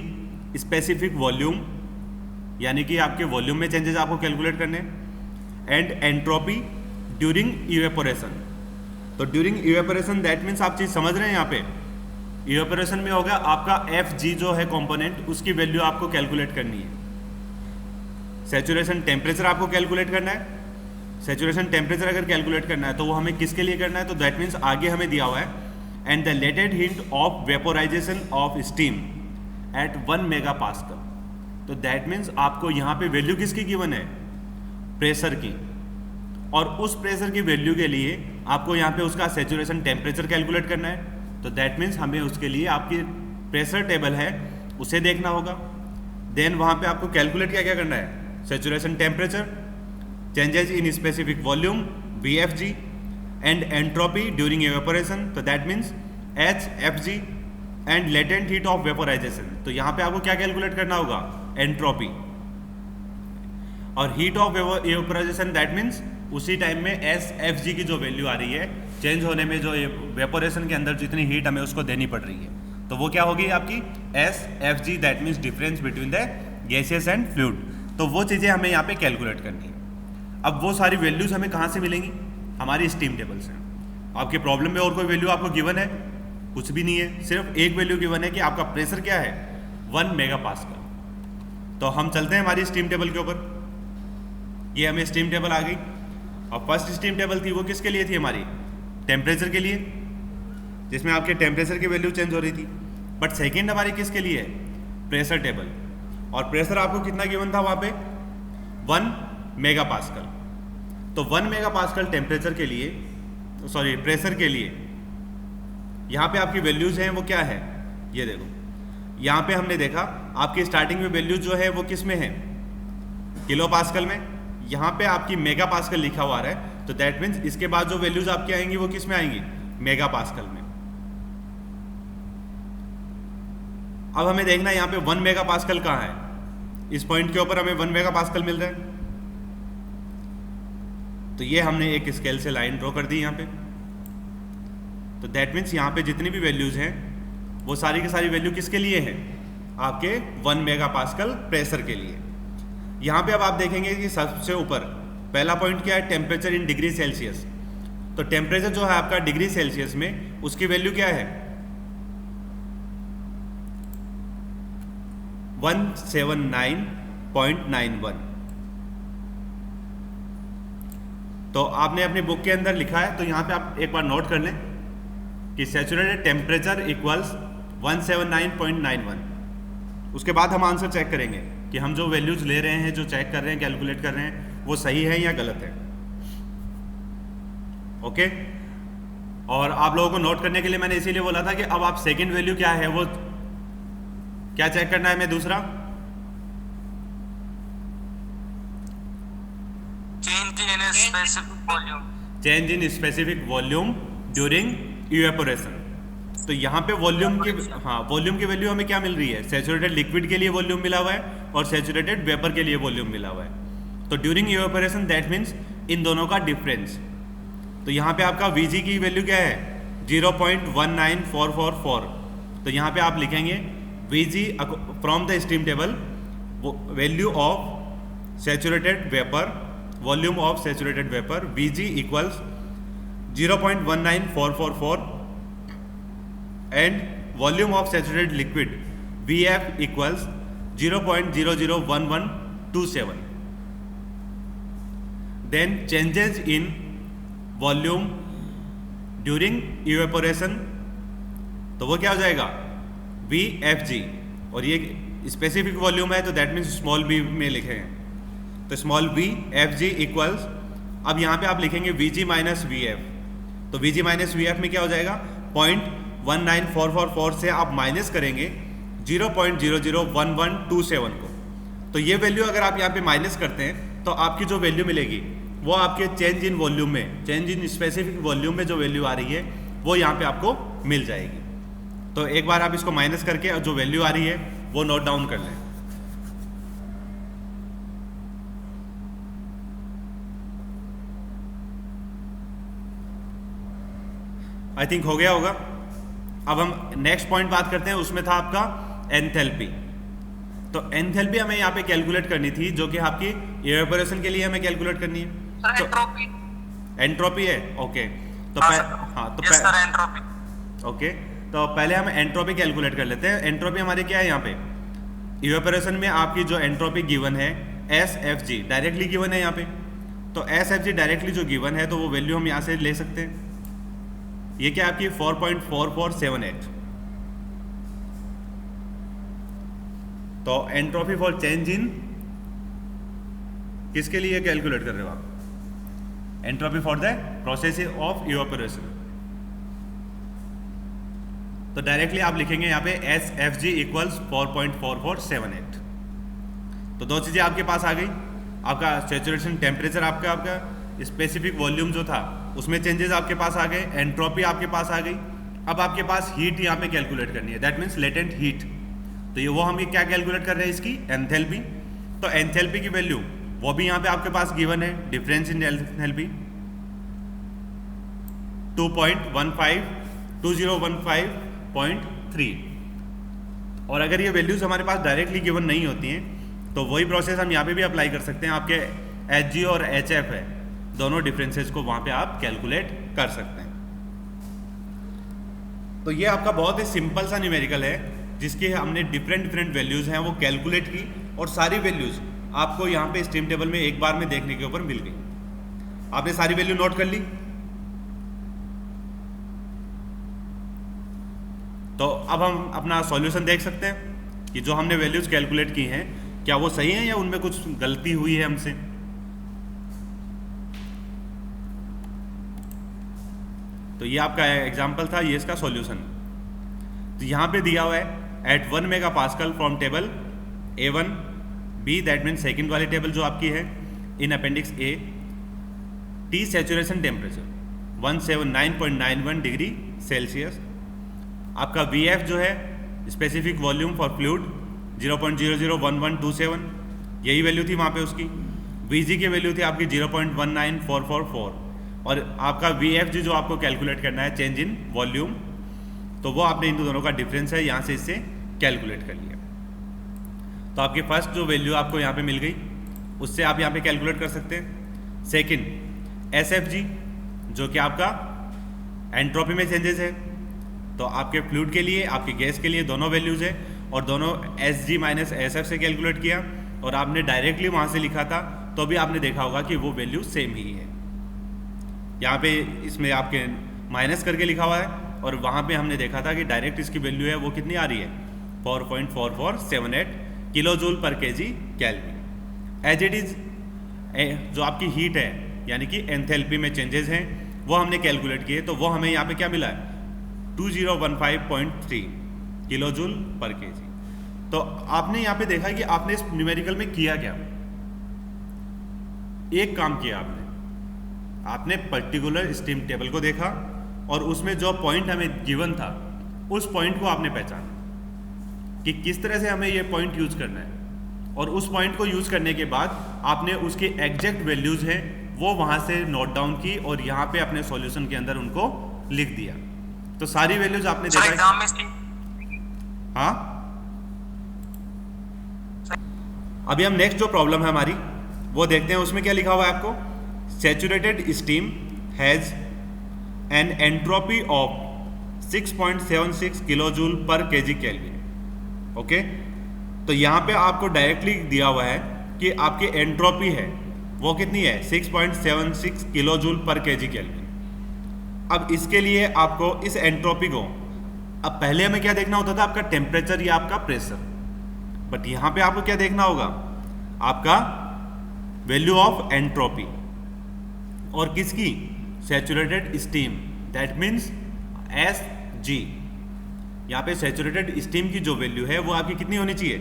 specific volume, यानी कि आपके वॉल्यूम में चेंजेस आपको कैलकुलेट करने, एंड एंट्रोपी ड्यूरिंग इवेपोरेशन। तो ड्यूरिंग इवेपोरेशन दैट मीन्स आप चीज़ समझ रहे हैं, यहाँ पे इवेपोरेशन में होगा आपका Fg जो है कंपोनेंट, उसकी वैल्यू आपको कैलकुलेट करनी है। सैचुरेशन टेम्परेचर आपको कैलकुलेट करना है। सैचुरेशन टेम्परेचर अगर कैलकुलेट करना है तो वो हमें किसके लिए करना है? तो दैट मीन्स आगे हमें दिया हुआ है and the latent heat of vaporisation of steam at 1 mega pascal. तो दैट मीन्स आपको यहाँ पे वैल्यू किसकी गिवन है? प्रेशर की। और उस प्रेशर की वैल्यू के लिए आपको यहाँ पे उसका सैचुरेशन टेम्परेचर कैलकुलेट करना है। तो दैट मीन्स हमें उसके लिए आपकी प्रेशर टेबल है उसे देखना होगा। देन वहाँ पे आपको कैलकुलेट क्या क्या करना है? Saturation temperature, changes in specific volume VFG, and entropy during evaporation, तो that means HFG and latent heat of vaporisation. तो यहाँ पे आपको क्या कैलकुलेट करना होगा, एंट्रोपी, और heat of vaporisation that means उसी टाइम में SFG की जो वैल्यू आ रही है, चेंज होने में जो वेपोरेशन के अंदर जितनी हीट हमें उसको देनी पड़ रही है, तो वो क्या होगी आपकी SFG, that means difference between the gases and fluid. तो वो चीज़ें हमें यहाँ पे कैलकुलेट करनी है। अब वो सारी वैल्यूज हमें कहाँ से मिलेंगी, हमारी स्टीम टेबल से। आपके प्रॉब्लम में और कोई वैल्यू आपको गिवन है, कुछ भी नहीं है, सिर्फ एक वैल्यू गिवन है कि आपका प्रेशर क्या है, 1 मेगापास्कल। तो हम चलते हैं हमारी स्टीम टेबल के ऊपर। ये हमें स्टीम टेबल आ गई, और फर्स्ट स्टीम टेबल थी वो किसके लिए थी, हमारी टेम्परेचर के लिए, जिसमें आपके टेम्परेचर की वैल्यू चेंज हो रही थी। बट सेकेंड हमारी किसके लिए है, प्रेशर टेबल, और प्रेशर आपको कितना गिवन था वहाँ पे, 1 मेगापास्कल। तो 1 मेगापास्कल टेम्परेचर के लिए, सॉरी प्रेशर के लिए, यहाँ पे आपकी वैल्यूज हैं वो क्या है, ये देखो यहाँ पे हमने देखा आपकी स्टार्टिंग में वैल्यूज जो है वो किस में है, किलो पास्कल में। यहाँ पे आपकी मेगा पास्कल लिखा हुआ है, तो दैट मीन्स इसके बाद जो वैल्यूज आपकी आएंगी वो किस में आएंगी, मेगा पास्कल में। अब हमें देखना है यहाँ पे 1 मेगा पास्कल कहाँ है, इस पॉइंट के ऊपर हमें 1 मेगा पास्कल मिल रहा है। तो ये हमने एक स्केल से लाइन ड्रॉ कर दी यहाँ पे। तो दैट मीन्स यहाँ पे जितनी भी वैल्यूज हैं वो सारी की सारी वैल्यू किसके लिए है, आपके 1 मेगा पास्कल प्रेशर के लिए। यहाँ पे अब आप देखेंगे कि सबसे ऊपर पहला पॉइंट क्या है, टेम्परेचर इन डिग्री सेल्सियस। तो टेम्परेचर जो है आपका डिग्री सेल्सियस में, उसकी वैल्यू क्या है, 179.91। तो आपने अपनी बुक के अंदर लिखा है, तो यहाँ पे आप एक बार नोट कर लें कि सैचुरेटेड टेम्परेचर इक्वल्स 179.91। उसके बाद हम आंसर चेक करेंगे कि हम जो वैल्यूज ले रहे हैं, जो चेक कर रहे हैं, कैलकुलेट कर रहे हैं, वो सही है या गलत है। ओके, और आप लोगों को नोट करने के लिए मैंने इसीलिए बोला था कि अब आप सेकंड वैल्यू क्या है वो क्या चेक करना है, मैं दूसरा change in specific volume during evaporation. तो यहाँ पे वॉल्यूम की, हाँ वॉल्यूम की वैल्यू हमें क्या मिल रही है, सैचुरेटेड लिक्विड के लिए वॉल्यूम मिला हुआ है और सैचुरेटेड वेपर के लिए वॉल्यूम मिला हुआ है। तो during evaporation that means in दोनों का डिफरेंस। तो यहाँ पे आपका Vg की वैल्यू क्या है, 0.19444। तो यहाँ पे आप लिखेंगे Vg from the steam table, value of saturated vapour, volume of saturated vapour, Vg equals 0.19444 and volume of saturated liquid Vf equals 0.001127। Then changes in volume during evaporation, तो वो क्या हो जाएगा, Vfg, और ये स्पेसिफिक वॉल्यूम है तो that means small b में लिखे हैं, तो स्मॉल Vfg इक्वल्स, अब यहाँ पे आप लिखेंगे Vg माइनस Vf। तो Vg माइनस Vf में क्या हो जाएगा, 0.19444 से आप माइनस करेंगे 0.001127 को। तो ये वैल्यू अगर आप यहाँ पे माइनस करते हैं तो आपकी जो वैल्यू मिलेगी वो आपके चेंज इन वॉल्यूम में, चेंज इन स्पेसिफिक वॉल्यूम में जो वैल्यू आ रही है वो यहाँ पे आपको मिल जाएगी। तो एक बार आप इसको माइनस करके और जो वैल्यू आ रही है वो नोट डाउन कर लें। आई थिंक हो गया होगा। अब हम नेक्स्ट पॉइंट बात करते हैं, उसमें था आपका एंथैल्पी। तो एंथैल्पी हमें यहाँ पे कैलकुलेट करनी थी, जो कि आपकी इवेपोरेशन के लिए हमें कैलकुलेट करनी है। एंट्रोपी, एंट्रोपी है, ओके। तो ओके, तो पहले हम एंट्रोपी कैलकुलेट कर लेते हैं। एंट्रोपी हमारी क्या है यहाँ पे, इवेपोरेशन में आपकी जो एंट्रोपी गिवन है SFG डायरेक्टली गिवन है यहाँ पे। तो SFG डायरेक्टली जो गिवन है तो वो वैल्यू हम यहाँ से ले सकते हैं। ये क्या आपकी 4.4478। तो एंट्रोपी फॉर चेंज इन किसके लिए कैलकुलेट कर रहे हो आप, entropy for the process of evaporation. तो डायरेक्टली आप लिखेंगे यहाँ पे SFG इक्वल्स 4.4478। तो दो चीजें आपके पास आ गई, आपका सैचुरेशन टेम्परेचर, आपका स्पेसिफिक वॉल्यूम जो था उसमें चेंजेस आपके पास आ गए, एंट्रोपी आपके पास आ गई। अब आपके पास हीट यहाँ पे कैलकुलेट करनी है, दैट मीन्स लेटेंट हीट। तो ये वो हम ये क्या कैलकुलेट कर रहे हैं, इसकी एंथैल्पी। तो एंथैल्पी की वैल्यू वो भी यहाँ पे आपके पास गिवन है, डिफरेंस इन एंथैल्पी 2015.3। और अगर ये वैल्यूज हमारे पास डायरेक्टली गिवन नहीं होती हैं तो वही प्रोसेस हम यहाँ पे भी अप्लाई कर सकते हैं। आपके HG और HF है, दोनों डिफरेंसेस को वहाँ पे आप कैलकुलेट कर सकते हैं। तो ये आपका बहुत ही सिंपल सा न्यूमेरिकल है जिसकी हमने डिफरेंट वैल्यूज हैं वो कैलकुलेट की, और सारी वैल्यूज आपको यहाँ पे स्ट्रीम टेबल में एक बार में देखने के ऊपर मिल गई। आपने सारी वैल्यू नोट कर ली। तो अब हम अपना सॉल्यूशन देख सकते हैं कि जो हमने वैल्यूज कैलकुलेट की हैं क्या वो सही है या उनमें कुछ गलती हुई है हमसे। तो ये आपका एग्जांपल था, ये इसका सॉल्यूशन। तो यहाँ पे दिया हुआ है at 1 megapascal from table A1B, that mean second वाली टेबल जो आपकी है, in appendix A, T saturation temperature 179.91 degree Celsius. आपका VF जो है स्पेसिफिक वॉल्यूम फॉर फ्लूइड 0.001127, यही वैल्यू थी वहाँ पे उसकी। VG की वैल्यू थी आपकी 0.19444, और आपका VFG जो आपको कैलकुलेट करना है, चेंज इन वॉल्यूम, तो वो आपने इन दोनों का डिफरेंस है, यहाँ से इससे कैलकुलेट कर लिया। तो आपकी फर्स्ट जो वैल्यू आपको यहाँ पे मिल गई उससे आप यहाँ पे कैलकुलेट कर सकते हैं। सेकंड SFG जो कि आपका एंट्रोपी में चेंजेस है, तो आपके फ्लूइड के लिए, आपके गैस के लिए दोनों वैल्यूज है, और दोनों SG माइनस SF से कैलकुलेट किया, और आपने डायरेक्टली वहाँ से लिखा था तो भी आपने देखा होगा कि वो वैल्यू सेम ही है। यहाँ पे इसमें आपके माइनस करके लिखा हुआ है, और वहाँ पे हमने देखा था कि डायरेक्ट इसकी वैल्यू है वो कितनी आ रही है, 4.4478 किलो जूल पर KG kelvin. As it is जो आपकी हीट है यानी कि एंथैल्पी में चेंजेस हैं वो हमने कैलकुलेट किए, तो वो हमें यहाँ पे क्या मिला है, 2015.3 किलो जूल पर केजी। तो आपने यहाँ पे देखा कि आपने इस न्यूमेरिकल में किया क्या, एक काम किया आपने पर्टिकुलर स्टीम टेबल को देखा और उसमें जो पॉइंट हमें गिवन था उस पॉइंट को आपने पहचाना कि किस तरह से हमें ये पॉइंट यूज करना है, और उस पॉइंट को यूज करने के बाद आपने उसके एग्जैक्ट वैल्यूज हैं वो वहां से नोट डाउन की और यहाँ पे अपने सॉल्यूशन के अंदर उनको लिख दिया। तो सारी वैल्यूज आपने देखा। एग्जाम में हाँ, अभी हम नेक्स्ट जो प्रॉब्लम है हमारी वो देखते हैं। उसमें क्या लिखा हुआ है आपको, saturated steam has an entropy of 6.76 kilo joule पर केजी केल्विन। ओके, तो यहाँ पे आपको डायरेक्टली दिया हुआ है कि आपकी एंट्रोपी है वो कितनी है, 6.76 किलो जूल पर केजी केल्विन। अब इसके लिए आपको इस एंट्रोपी को, अब पहले हमें क्या देखना होता था, आपका टेम्परेचर या आपका प्रेशर, बट यहाँ पे आपको क्या देखना होगा, आपका वैल्यू ऑफ एंट्रोपी, और किसकी, saturated steam, that means SG। यहाँ पे सैचुरेटेड स्टीम की जो वैल्यू है वो आपकी कितनी होनी चाहिए,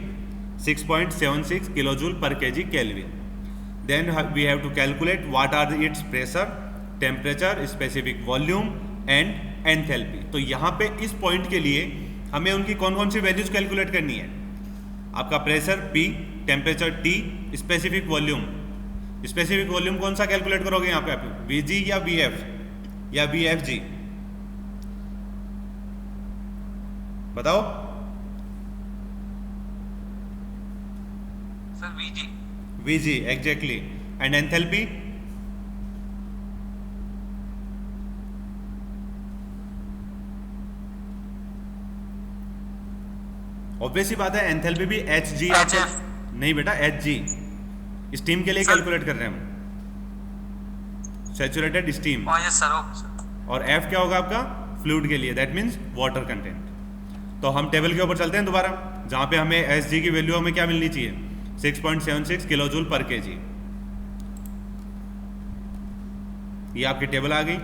6.76 किलो जूल पर KG kelvin. Then we have to calculate what are its pressure, temperature, specific volume and enthalpy. तो यहाँ पे इस पॉइंट के लिए हमें उनकी कौन कौन सी वैल्यूज कैलकुलेट करनी है, आपका pressure P, temperature T, specific volume. Specific volume कौन सा कैलकुलेट करोगे यहाँ पे आप, VG या VF या VFG, बताओ। Sir VG exactly. And enthalpy, obvious ही बात है, एंथैल्पी भी HG आपको, नहीं बेटा HG स्टीम के लिए कैलकुलेट कर रहे हैं हम, सैचुरेटेड स्टीम। Yes sir. और F क्या होगा आपका, फ्लूइड के लिए, दैट मीन्स वाटर कंटेंट। तो हम टेबल के ऊपर चलते हैं दोबारा, जहां पे हमें SG की वैल्यू हमें क्या मिलनी चाहिए, 6.76 किलो जूल पर केजी। ये आपकी टेबल आ गई।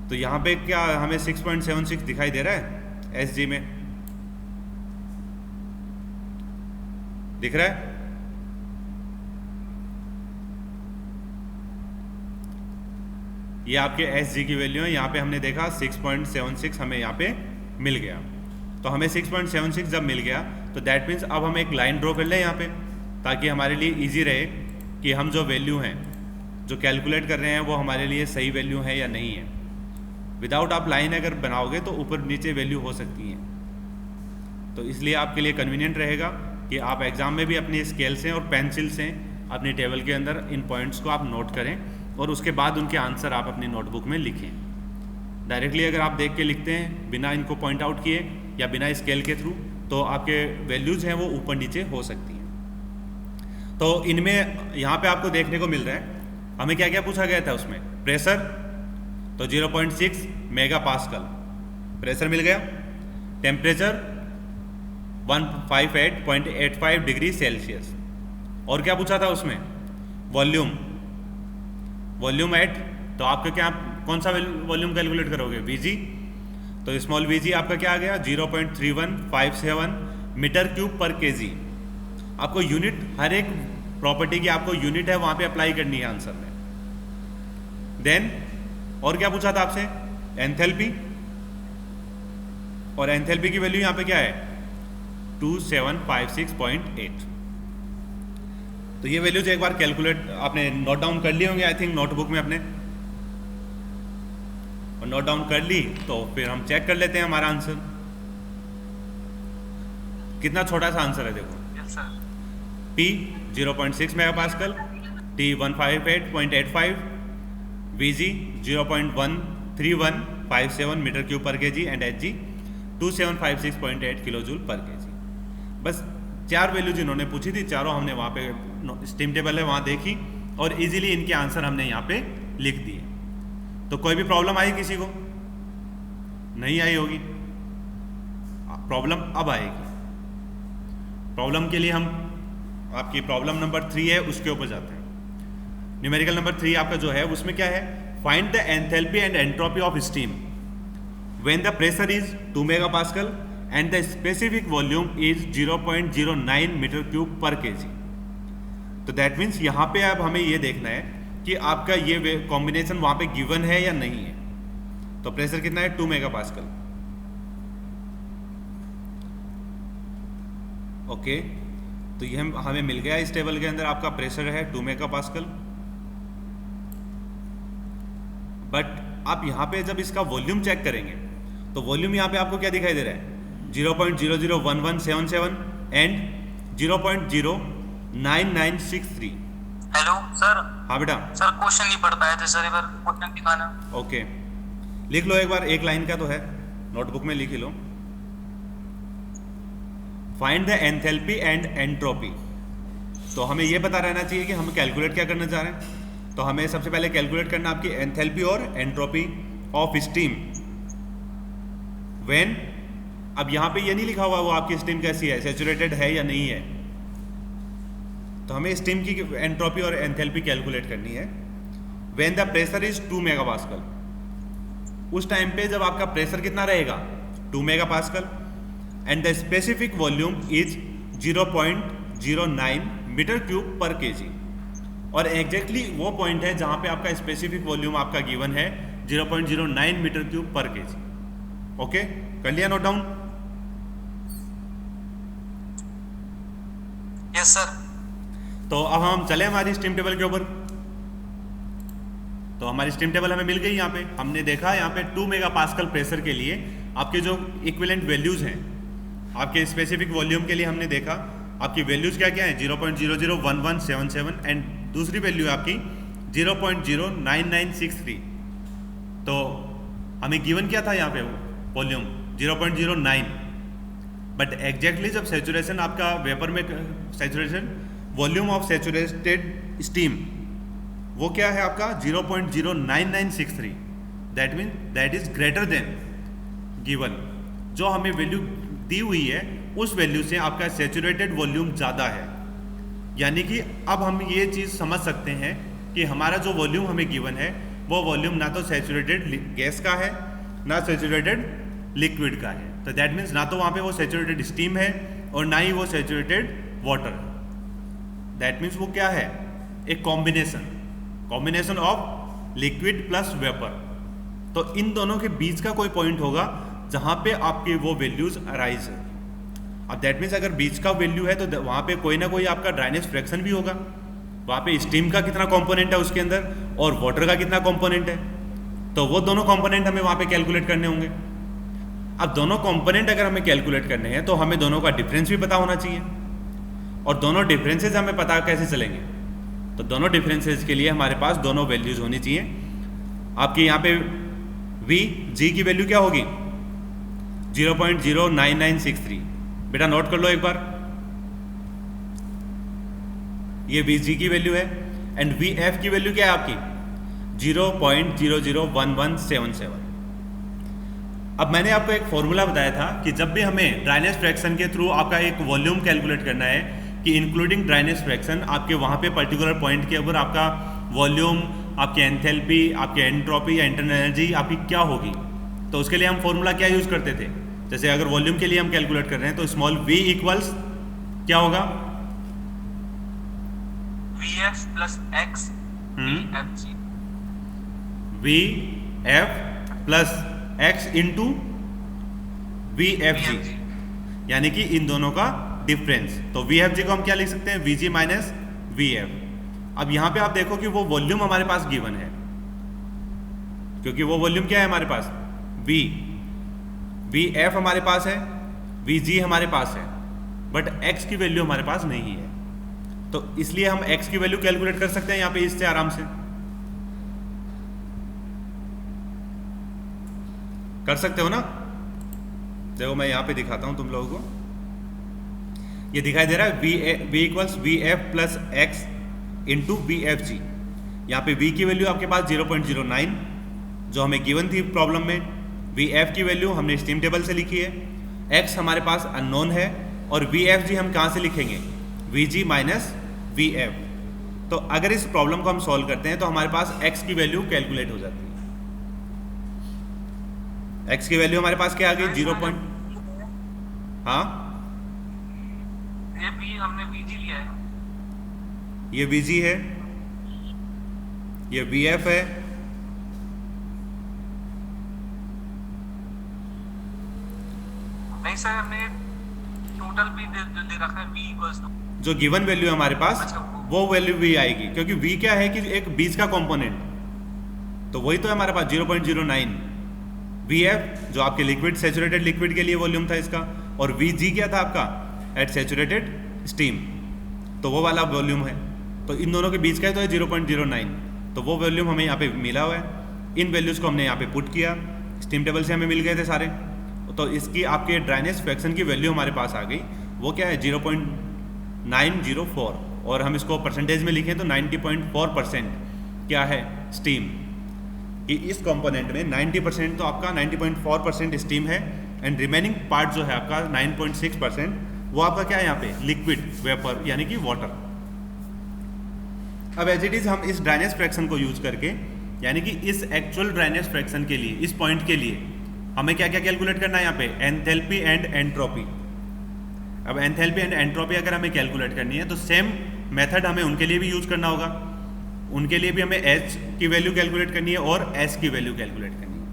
तो यहाँ पे क्या हमें 6.76 दिखाई दे रहा है SG में, दिख रहा है। ये आपके एस की वैल्यू है, यहाँ पे हमने देखा 6.76 हमें यहाँ पे मिल गया। तो हमें 6.76 जब मिल गया तो दैट मीन्स अब हम एक लाइन ड्रॉ कर लें यहाँ पे, ताकि हमारे लिए इजी रहे कि हम जो वैल्यू हैं जो कैलकुलेट कर रहे हैं वो हमारे लिए सही वैल्यू है या नहीं है। विदाउट आप लाइन अगर बनाओगे तो ऊपर नीचे वैल्यू हो सकती हैं, तो इसलिए आपके लिए कन्वीनियंट रहेगा कि आप एग्ज़ाम में भी अपनी स्केल से और पेंसिल से अपनी टेबल के अंदर इन पॉइंट्स को आप नोट करें और उसके बाद उनके आंसर आप अपनी नोटबुक में लिखें। डायरेक्टली अगर आप देख के लिखते हैं बिना इनको पॉइंट आउट किए या बिना स्केल के थ्रू, तो आपके वैल्यूज़ हैं वो ऊपर नीचे हो सकती हैं। तो इनमें यहाँ पे आपको देखने को मिल रहा है हमें क्या क्या पूछा गया था उसमें। प्रेशर तो 0.6 मेगा पास्कल प्रेशर मिल गया। Temperature 158.85 degree Celsius. और क्या पूछा था उसमें, वॉल्यूम। वॉल्यूम एट, तो आपका क्या, कौन सा वॉल्यूम कैलकुलेट करोगे, वीजी। तो स्मॉल वीजी आपका क्या आ गया 0.3157 मीटर क्यूब पर केजी। आपको यूनिट, हर एक प्रॉपर्टी की आपको यूनिट है वहां पे अप्लाई करनी है आंसर में। देन और क्या पूछा था आपसे, एंथैल्पी। और एंथैल्पी की वैल्यू यहां पे क्या है 2756.8। तो ये वैल्यूज एक बार कैलकुलेट आपने नोट डाउन कर लिए होंगे आई थिंक नोटबुक में अपने, और नोट डाउन कर ली तो फिर हम चेक कर लेते हैं हमारा आंसर। कितना छोटा सा आंसर है देखो। Yes sir. P 0.6 मेगापास्कल, T 158.85, VG 0.13157 मीटर क्यूब पर KG and HG 2756.8 kilo joule पर केजी। बस 4 वैल्यूज इन्होंने पूछी थी, चारों हमने वहाँ पे स्टीम टेबल है वहाँ देखी और इजीली इनके आंसर हमने यहाँ पे लिख दिए। तो कोई भी प्रॉब्लम आई किसी को, नहीं आई होगी, प्रॉब्लम अब आएगी। प्रॉब्लम के लिए हम आपकी प्रॉब्लम नंबर 3 है उसके ऊपर जाते हैं। न्यूमेरिकल नंबर 3 आपका जो है उसमें क्या है, find the enthalpy and entropy of steam when the pressure is 2 megapascal and the specific volume is 0.09 metre cube पर केजी। तो दैट मीन्स यहाँ पे अब हमें ये देखना है कि आपका ये कॉम्बिनेशन वहाँ पे गिवन है या नहीं है। तो प्रेशर कितना है 2 मेगापास्कल। ओके, तो ये हमें मिल गया इस टेबल के अंदर आपका प्रेशर है 2 मेगापास्कल। बट आप यहाँ पे जब इसका वॉल्यूम चेक करेंगे तो वॉल्यूम यहाँ पे आपको क्या दिखाई दे रहा है 0.001177 एंड 0.09963। Hello sir. हाँ बेटा। सर क्वेश्चन नहीं पढ़ पाए थे सर, एक बार क्वेश्चन दिखाना। ओके, लिख लो एक बार, एक लाइन का तो है, नोटबुक में लिख लो। Find the enthalpy and entropy. तो हमें यह पता रहना चाहिए कि हम कैलकुलेट क्या करना चाह रहे हैं। तो हमें सबसे पहले कैलकुलेट करना आपकी एंथैल्पी और एंट्रोपी ऑफ स्टीम व्हेन, अब यहां पे ये नहीं लिखा हुआ वो आपकी स्टीम कैसी है, सैचुरेटेड है या नहीं है। तो हमें स्टीम की एंट्रोपी और एंथैल्पी कैलकुलेट करनी है when the pressure is 2 megapascal. उस टाइम पे जब आपका प्रेशर कितना रहेगा 2 megapascal and the specific volume is 0.09 metre cube पर केजी। और एग्जैक्टली वो पॉइंट है जहां पे आपका स्पेसिफिक वॉल्यूम आपका गिवन है 0.09 मीटर क्यूब पर केजी। ओके, कर लिया नोट डाउन। Yes sir. तो अब हम चले हमारी स्टीम टेबल के ऊपर। तो हमारी स्टीम टेबल हमें मिल गई। यहाँ पे हमने देखा यहाँ पे 2 मेगापास्कल प्रेशर के लिए आपके जो इक्विवेलेंट वैल्यूज हैं, आपके स्पेसिफिक वॉल्यूम के लिए हमने देखा आपकी वैल्यूज क्या क्या है 0.001177 एंड दूसरी वैल्यू है आपकी 0.09963। तो हमें गिवन क्या था यहाँ पे वॉल्यूम 0.09, बट एग्जैक्टली जब सैचुरेशन आपका वेपर में saturation volume of saturated steam वो क्या है आपका 0.09963। That mean that is greater than given, जो हमें वैल्यू दी हुई है उस वैल्यू से आपका सैचुरेटेड वॉल्यूम ज़्यादा है। यानी कि अब हम ये चीज़ समझ सकते हैं कि हमारा जो वॉल्यूम हमें गिवन है वो वॉल्यूम ना तो सैचुरेटेड गैस का है ना सैचुरेटेड लिक्विड का है। तो दैट मीन्स ना तो वहाँ पे वो सैचुरेटेड स्टीम है और ना ही वो सैचुरेटेड वाटर। दैट मीन्स वो क्या है, एक combination of liquid plus vapour. तो इन दोनों के बीच का कोई पॉइंट होगा जहां पे आपके वो वैल्यूज अराइज है। अब दैट मीन्स अगर बीच का वैल्यू है तो वहां पे कोई ना कोई आपका ड्राइनेस फ्रैक्शन भी होगा, वहां पे स्टीम का कितना कंपोनेंट है उसके अंदर और वाटर का कितना कंपोनेंट है, तो वो दोनों कंपोनेंट हमें वहां पे कैलकुलेट करने होंगे। अब दोनों कंपोनेंट अगर हमें कैलकुलेट करने हैं तो हमें दोनों का डिफरेंस भी पता होना चाहिए, और दोनों डिफरेंसेस हमें पता कैसे चलेंगे, तो दोनों डिफरेंसेस के लिए हमारे पास दोनों वैल्यूज होनी चाहिए। आपके यहाँ पे वी जी की वैल्यू क्या होगी 0.09963, बेटा नोट कर लो एक बार, ये वी जी की वैल्यू है, एंड वी एफ की वैल्यू क्या है आपकी 0.001177। अब मैंने आपको एक फॉर्मूला बताया था कि जब भी हमें ड्राइनेस फ्रैक्शन के थ्रू आपका एक वॉल्यूम कैलकुलेट करना है कि इंक्लूडिंग ड्राइनेस फ्रैक्शन आपके वहाँ पे पर्टिकुलर पॉइंट के ऊपर आपका वॉल्यूम, आपकी एंथैल्पी, आपकी एंट्रोपी या इंटरनल एनर्जी आपकी क्या होगी, तो उसके लिए हम फॉर्मूला क्या यूज़ करते थे। जैसे अगर वॉल्यूम के लिए हम कैलकुलेट कर रहे हैं तो स्मॉल v इक्वल्स क्या होगा VF plus X VFG, VF plus X into VFG, यानी कि इन दोनों का डिफरेंस। तो VFG को हम क्या लिख सकते हैं VG माइनस VF। अब यहां पे आप देखो कि वो वॉल्यूम हमारे पास गिवन है, क्योंकि वो वॉल्यूम क्या है हमारे पास VF हमारे पास है, VG हमारे पास है, बट X की वैल्यू हमारे पास नहीं है, तो इसलिए हम X की वैल्यू कैलकुलेट कर सकते हैं यहां पे इससे आराम से कर सकते हो ना। देखो मैं यहां पे दिखाता हूं तुम लोगों को, ये दिखाई दे रहा है V equals VF plus X into VFG। यहाँ पे V की वैल्यू आपके पास 0.09 जो हमें गिवन थी प्रॉब्लम में, VF की वैल्यू हमने स्टीम टेबल से लिखी है, X हमारे पास अननोन है, और VFG हम कहाँ से लिखेंगे VG माइनस VF। तो अगर इस प्रॉब्लम को हम सॉल्व करते हैं तो हमारे पास X की वैल्यू कैलकुलेट हो जाती है। X की वैल्यू हमारे पास क्या आ गई 0. हाँ ये भी हमने VG लिया है, ये VG है, ये VF है, नहीं सर हमने टोटल भी दे रखा है V इक्वल्स टू जो गिवन वैल्यू है हमारे पास वो वैल्यू V आएगी, क्योंकि V क्या है कि एक बीच का कंपोनेंट, तो वही तो है हमारे पास 0.09 VF जो आपके लिक्विड सैचुरेटेड लिक्विड के लिए वॉल्यूम था इसका, और VG क्या था आपका एट सैचुरेटेड स्टीम, तो वो वाला वॉल्यूम है, तो इन दोनों के बीच का तो है 0.09, तो वो वॉल्यूम हमें यहाँ पे मिला हुआ है। इन वैल्यूज़ को हमने यहाँ पे पुट किया, स्टीम टेबल से हमें मिल गए थे सारे, तो इसकी आपके ड्राइनेस फ्रैक्शन की वैल्यू हमारे पास आ गई, वो क्या है 0.904, और हम इसको परसेंटेज में लिखें तो 90.4% क्या है स्टीम, कि इस कंपोनेंट में 90% तो आपका 90.4% स्टीम है, एंड रिमेनिंग पार्ट जो है आपका 9.6% वो आपका क्या है यहाँ पे लिक्विड वेपर यानी कि वाटर। अब एज इट इज हम इस ड्राइनेस फ्रैक्शन को यूज करके, यानी कि इस एक्चुअल ड्राइनेस फ्रैक्शन के लिए, इस पॉइंट के लिए हमें क्या क्या कैलकुलेट करना है यहाँ पे एंथैल्पी एंड एंट्रोपी। अब एंथैल्पी एंड एंट्रोपी अगर हमें कैलकुलेट करनी है तो सेम मेथड हमें उनके लिए भी यूज करना होगा, उनके लिए भी हमें H की वैल्यू कैलकुलेट करनी है और S की वैल्यू कैलकुलेट करनी है,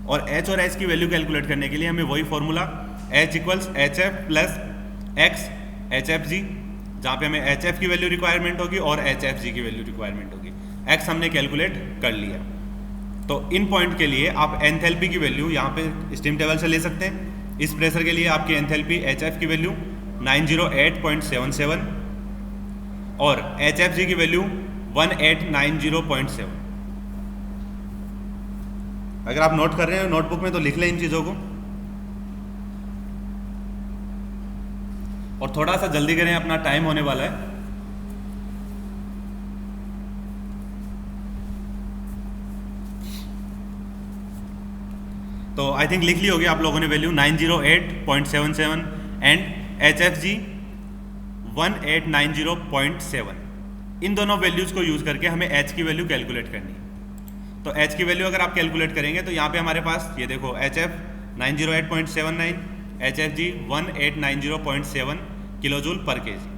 और H और S की वैल्यू कैलकुलेट करने के लिए हमें वही formula H equals HF plus X HFG, जहाँ पे हमें HF की वैल्यू रिक्वायरमेंट होगी और HFG की वैल्यू रिक्वायरमेंट होगी। X हमने कैलकुलेट कर लिया, तो इन पॉइंट के लिए आप एंथैल्पी की वैल्यू यहाँ पे स्टीम टेबल से ले सकते हैं। इस प्रेशर के लिए आपकी एंथैल्पी HF की वैल्यू 908.77 और HFG की वैल्यू 1890.7। अगर आप नोट कर रहे हैं नोटबुक में तो लिख लें इन चीज़ों को, और थोड़ा सा जल्दी करें, अपना टाइम होने वाला है। तो आई थिंक लिख ली होगी आप लोगों ने वैल्यू 908.77 एंड HFG 1890.7। इन दोनों वैल्यूज को यूज करके हमें H की वैल्यू कैलकुलेट करनी है। तो H की वैल्यू अगर आप कैलकुलेट करेंगे तो यहाँ पे हमारे पास ये देखो HF 908.79, HFG 1890.7 किलोजूल पर केजी।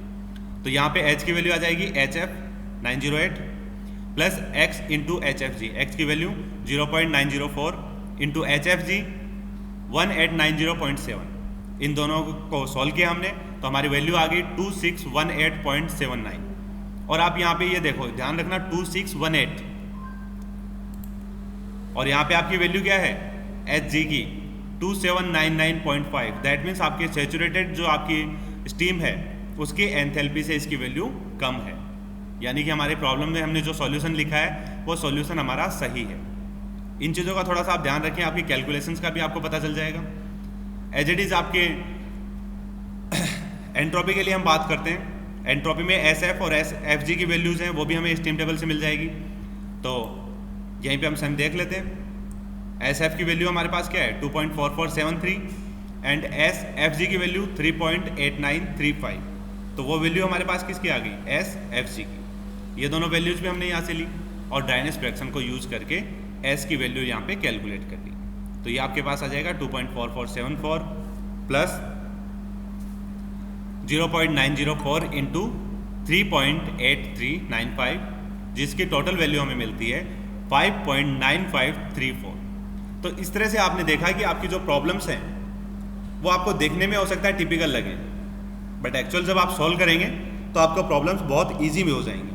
तो यहाँ पे H की वैल्यू आ जाएगी HF 908, plus x into H F G, x की value 0.904 into H F G 1890.7, इन दोनों को सॉल्व किया हमने तो हमारी वैल्यू आ गई 2618.79। और आप यहाँ पे ये देखो, ध्यान रखना 2618, और यहाँ पे आपकी वैल्यू क्या है एच जी की 2799.5, दैट मीन्स आपके सेचुरेटेड जो आपकी स्टीम है उसकी एंथैल्पी से इसकी वैल्यू कम है, यानी कि हमारे प्रॉब्लम में हमने जो सॉल्यूशन लिखा है वो सॉल्यूशन हमारा सही है। इन चीज़ों का थोड़ा सा आप ध्यान रखें, आपकी कैलकुलेशंस का भी आपको पता चल जाएगा। एज इट इज़ आपके एंट्रोपी के लिए हम बात करते हैं, एंट्रोपी में एस एफ और एस एफ जी की वैल्यूज़ हैं वो भी हमें स्टीम टेबल से मिल जाएगी। तो यहीं पे हम सम देख लेते हैं। एस एफ की वैल्यू हमारे पास क्या है 2.4473 एंड एस एफ जी की वैल्यू 3.8935, तो वो वैल्यू हमारे पास किसकी आ गई एस एफ जी की। ये दोनों वैल्यूज़ भी हमने यहाँ से ली और ड्राइनेस फ्रैक्शन को यूज़ करके एस की वैल्यू यहाँ पे कैलकुलेट कर ली। तो ये आपके पास आ जाएगा 2.4474 प्लस 0.904 इंटू 3.8395, जिसकी टोटल वैल्यू हमें मिलती है 5.9534। तो इस तरह से आपने देखा कि आपकी जो प्रॉब्लम्स हैं वो आपको देखने में हो सकता है टिपिकल लगे, बट एक्चुअल जब आप सॉल्व करेंगे तो आपको प्रॉब्लम्स बहुत ईजी में हो जाएंगे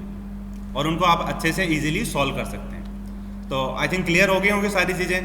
और उनको आप अच्छे से ईजिली सॉल्व कर सकते हैं। तो आई थिंक क्लियर हो गई होंगी सारी चीज़ें।